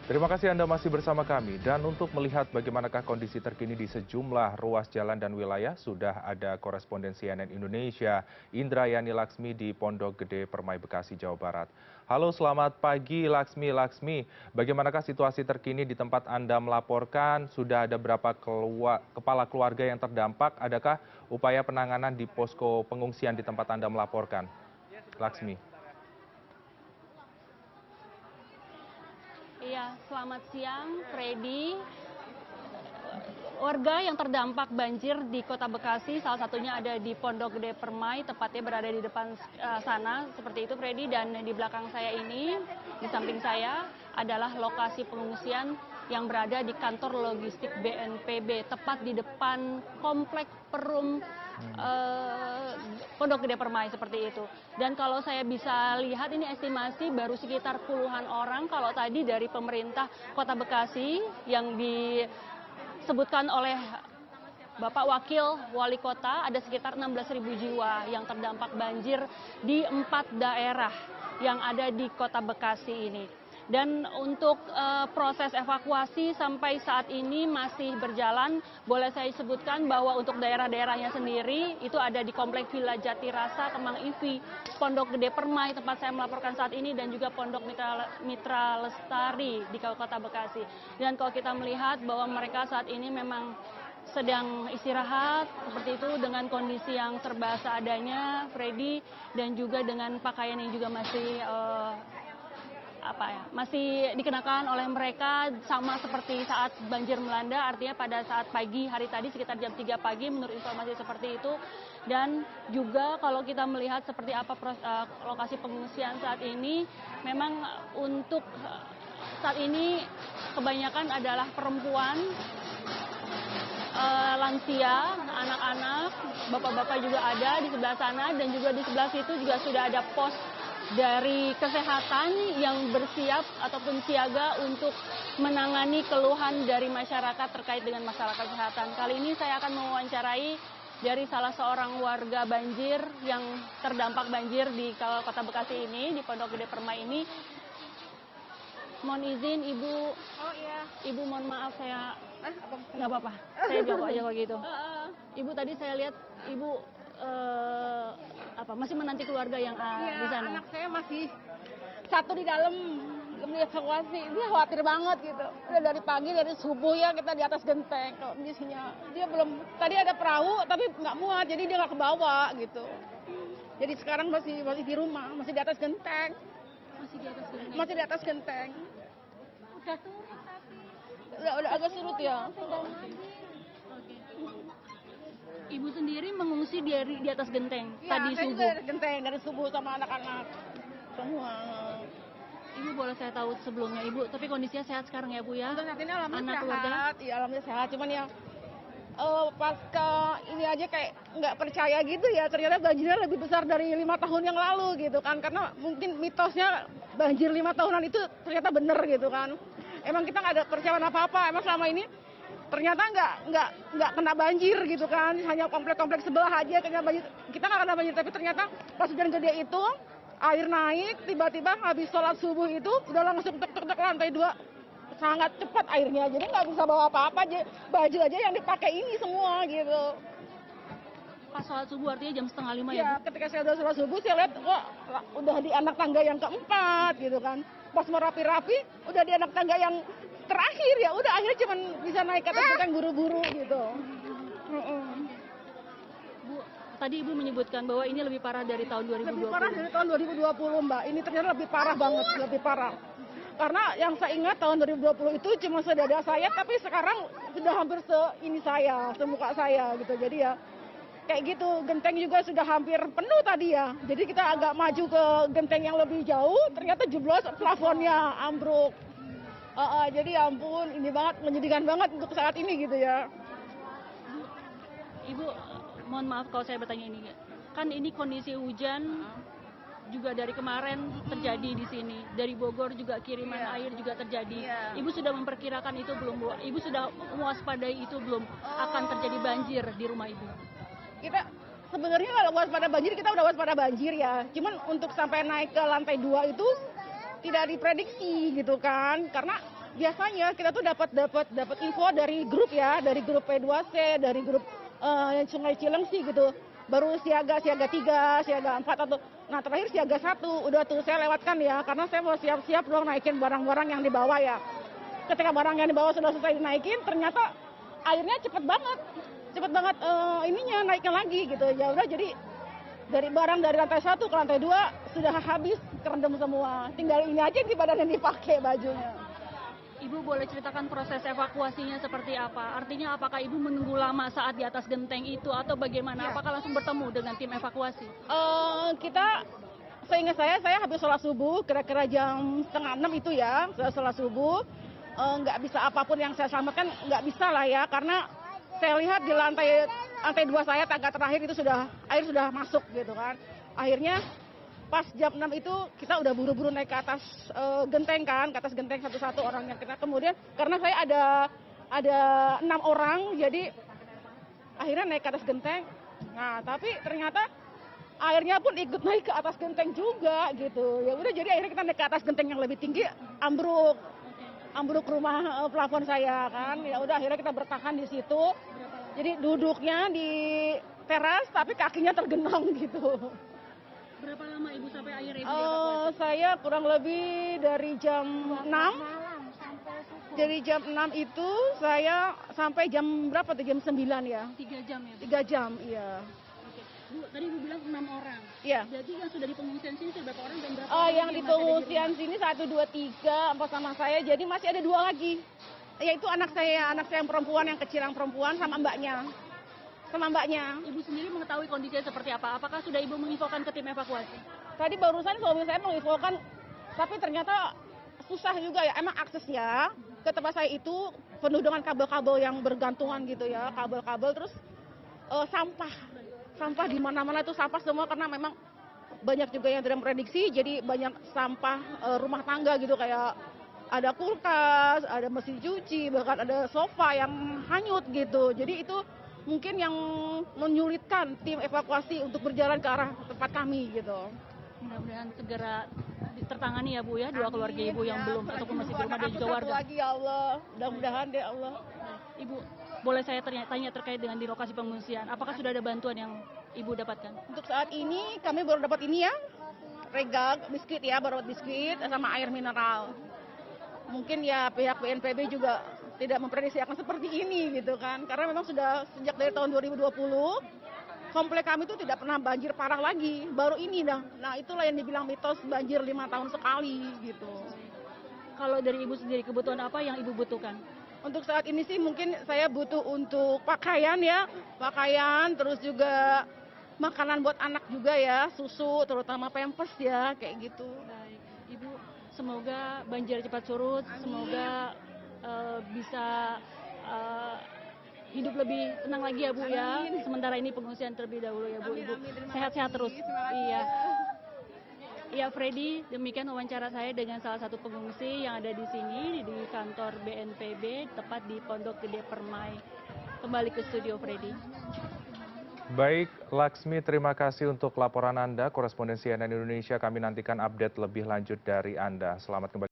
Terima kasih Anda masih bersama kami. Dan untuk melihat bagaimanakah kondisi terkini di sejumlah ruas jalan dan wilayah, sudah ada koresponden CNN Indonesia, Indrayani Laksmi di Pondok Gede Permai, Bekasi, Jawa Barat. Halo, selamat pagi Laksmi. Laksmi, bagaimanakah situasi terkini di tempat Anda melaporkan? Sudah ada berapa kepala keluarga yang terdampak? Adakah upaya penanganan di posko pengungsian di tempat Anda melaporkan? Laksmi. Iya, selamat siang, Freddy. Warga yang terdampak banjir di Kota Bekasi, salah satunya ada di Pondok Gede Permai, tepatnya berada di depan sana, seperti itu Freddy. Dan di belakang saya ini, di samping saya, adalah lokasi pengungsian yang berada di kantor logistik BNPB, tepat di depan komplek Perum Pondok Gede Permai, seperti itu. Dan kalau saya bisa lihat ini estimasi baru sekitar puluhan orang. Kalau tadi dari pemerintah Kota Bekasi yang disebutkan oleh Bapak Wakil Wali Kota, ada sekitar 16.000 jiwa yang terdampak banjir di 4 daerah yang ada di Kota Bekasi ini. Dan untuk proses evakuasi sampai saat ini masih berjalan. Boleh saya sebutkan bahwa untuk daerah-daerahnya sendiri itu ada di Komplek Villa Jatirasa, Kemang Ivi, Pondok Gede Permai tempat saya melaporkan saat ini, dan juga Pondok Mitra Lestari di Kota Bekasi. Dan kalau kita melihat bahwa mereka saat ini memang sedang istirahat seperti itu dengan kondisi yang serba seadanya, Freddy, dan juga dengan pakaian yang juga masih dikenakan oleh mereka sama seperti saat banjir melanda, artinya pada saat pagi hari tadi sekitar jam 3 pagi menurut informasi seperti itu. Dan juga kalau kita melihat seperti apa lokasi pengungsian saat ini, memang untuk saat ini kebanyakan adalah perempuan, lansia, anak-anak, bapak-bapak juga ada di sebelah sana, dan juga di sebelah situ juga sudah ada pos dari kesehatan yang bersiap ataupun siaga untuk menangani keluhan dari masyarakat terkait dengan masalah kesehatan. Kali ini saya akan mewawancarai dari salah seorang warga banjir yang terdampak banjir di Kota Bekasi ini, di Pondok Gede Permai ini. Mohon izin Ibu. Oh iya. Ibu mohon maaf, saya nggak apa-apa. Saya jawab aja kalau gitu. Ibu, tadi saya lihat Ibu masih menanti keluarga yang di sana. Anak saya masih satu di dalam, belum dievakuasi. Dia khawatir banget gitu. Udah dari pagi, dari subuh ya kita di atas genteng kondisinya. Dia belum, tadi ada perahu tapi nggak muat, jadi dia nggak ke bawah gitu. Jadi sekarang masih di rumah, masih di atas genteng. Masih di atas genteng. Udah turun tapi. Udah agak surut ya. Ibu sendiri mengungsi di atas genteng Ya, tadi saya subuh. juga dari genteng, dari subuh sama anak-anak semua. Ibu boleh saya tahu sebelumnya Ibu, tapi kondisinya sehat sekarang ya Bu ya? Saat ini alhamdulillah Anak sehat, iya alhamdulillah sehat. Cuman ya pas ke ini aja kayak nggak percaya gitu ya, ternyata banjirnya lebih besar dari 5 tahun yang lalu gitu kan. Karena mungkin mitosnya banjir 5 tahunan itu ternyata bener gitu kan. Emang kita nggak ada percayaan apa-apa, emang selama ini ternyata nggak kena banjir gitu kan, hanya komplek-komplek sebelah aja kena banjir. Kita nggak kena banjir, tapi ternyata pas hujan gede itu air naik, tiba-tiba habis sholat subuh itu udah langsung tek lantai 2, sangat cepat airnya, jadi nggak bisa bawa apa-apa, baju aja yang dipakai ini semua gitu. Pas sholat subuh artinya jam 4:30 ya Ya, Bu? ketika saya udah sholat subuh saya lihat wah udah di anak tangga yang keempat gitu kan, pas mau rapi-rapi udah di anak tangga yang terakhir, ya udah akhirnya cuman bisa naik ke atas genteng buru-buru gitu. Bu, tadi Ibu menyebutkan bahwa ini lebih parah dari tahun 2020. Lebih parah dari tahun 2020 Mbak, ini ternyata lebih parah banget, lebih parah. Karena yang saya ingat tahun 2020 itu cuma sedada saya, tapi sekarang sudah hampir ini saya, semuka saya gitu. Jadi ya kayak gitu, genteng juga sudah hampir penuh tadi ya. Jadi kita agak maju ke genteng yang lebih jauh, ternyata jeblos plafonnya ambruk. Jadi ya ampun, ini banget, menyedihkan banget untuk saat ini gitu ya. Ibu, mohon maaf kalau saya bertanya ini. Kan ini kondisi hujan juga dari kemarin terjadi di sini. Dari Bogor juga kiriman air juga terjadi. Ibu sudah memperkirakan itu belum, Bu? Ibu sudah mewaspadai itu belum akan terjadi banjir di rumah Ibu? Kita sebenarnya kalau waspada banjir, kita udah waspada banjir ya. Cuman untuk sampai naik ke lantai 2 itu tidak diprediksi gitu kan. Karena biasanya kita tuh dapat info dari grup ya, dari grup P2C, dari grup Sungai Cilengsi gitu. Baru siaga 3, siaga 4 atau nah terakhir siaga 1 udah tuh saya lewatkan ya karena saya mau siap-siap dong naikin barang-barang yang dibawa ya. Ketika barang yang dibawa sudah selesai dinaikin, ternyata airnya cepet banget ininya naiknya lagi gitu. Ya udah jadi dari barang dari lantai 1 ke lantai 2 sudah habis kerendam semua. Tinggal ini aja di badan yang dipakai bajunya. Ibu boleh ceritakan proses evakuasinya seperti apa? Artinya apakah Ibu menunggu lama saat di atas genteng itu atau bagaimana? Ya. Apakah langsung bertemu dengan tim evakuasi? Kita seingat saya habis sholat subuh kira-kira jam 5:30 itu ya, sholat subuh. Nggak bisa apapun yang saya selamatkan, nggak bisa lah ya, karena saya lihat di lantai 2 saya tangga terakhir itu air sudah masuk gitu kan. Akhirnya pas jam 6 itu kita udah buru-buru naik ke atas genteng kan, ke atas genteng satu-satu orangnya kita. Kemudian karena saya ada 6 orang, jadi akhirnya naik ke atas genteng. Nah tapi ternyata airnya pun ikut naik ke atas genteng juga gitu. Ya udah jadi akhirnya kita naik ke atas genteng yang lebih tinggi, ambruk rumah plafon saya kan. Ya udah akhirnya kita bertahan di situ. Jadi duduknya di teras tapi kakinya tergenang gitu. Berapa lama Ibu sampai akhirnya Ibu dievakuasi? Saya kurang lebih dari jam 6. Dari jam 6 itu saya sampai jam berapa tuh? Jam 9 ya. 3 jam ya, Bu? 3 jam, iya. Oke. Bu, tadi Ibu bilang 6 orang. Iya. Jadi yang sudah di pengungsian sini berapa orang dan berapa orang Yang di masih ada di pengungsian rumah? sini 1, 2, 3 empat sama saya. Jadi masih ada 2 lagi. Yaitu anak saya yang perempuan, yang kecil yang perempuan sama mbaknya. Ibu sendiri mengetahui kondisinya seperti apa? Apakah sudah Ibu menginfokan ke tim evakuasi? Tadi barusan suami saya menginfokan, tapi ternyata susah juga ya. Emang aksesnya ke tempat saya itu penuh dengan kabel-kabel yang bergantungan gitu ya, kabel-kabel terus sampah di mana-mana itu sampah semua karena memang banyak juga yang tidak memprediksi, jadi banyak sampah rumah tangga gitu kayak ada kulkas, ada mesin cuci, bahkan ada sofa yang hanyut gitu. Jadi itu mungkin yang menyulitkan tim evakuasi untuk berjalan ke arah tempat kami gitu. Mudah-mudahan segera tertangani ya Bu ya, 2 keluarga Ibu yang belum ataupun masih di rumah dan juga Satu warga. lagi ya Allah, mudah-mudahan deh Allah. Ibu, boleh saya tanya terkait dengan di lokasi pengungsian, apakah sudah ada bantuan yang Ibu dapatkan? Untuk saat ini kami baru dapat ini ya, regag, biskuit ya, baru dapat biskuit sama air mineral. Mungkin ya pihak BNPB juga tidak memprediksi akan seperti ini gitu kan, karena memang sudah sejak dari tahun 2020 komplek kami itu tidak pernah banjir parah lagi, baru ini dah. Nah itulah yang dibilang mitos banjir 5 tahun sekali gitu. Kalau dari Ibu sendiri, kebutuhan apa yang Ibu butuhkan? Untuk saat ini sih mungkin saya butuh untuk pakaian ya, terus juga makanan buat anak juga ya, susu terutama pampers ya, kayak gitu. Baik, Ibu, semoga banjir cepat surut, semoga bisa hidup lebih tenang lagi ya Bu ya. Sementara ini pengungsian terlebih dahulu ya Bu. Ibu sehat-sehat terus. Iya. Iya Freddy, demikian wawancara saya dengan salah satu pengungsi yang ada di sini di kantor BNPB tepat di Pondok Gede Permai. Kembali ke studio Freddy. Baik, Laksmi, terima kasih untuk laporan Anda. Korespondensi CNN Indonesia, kami nantikan update lebih lanjut dari Anda. Selamat kembali.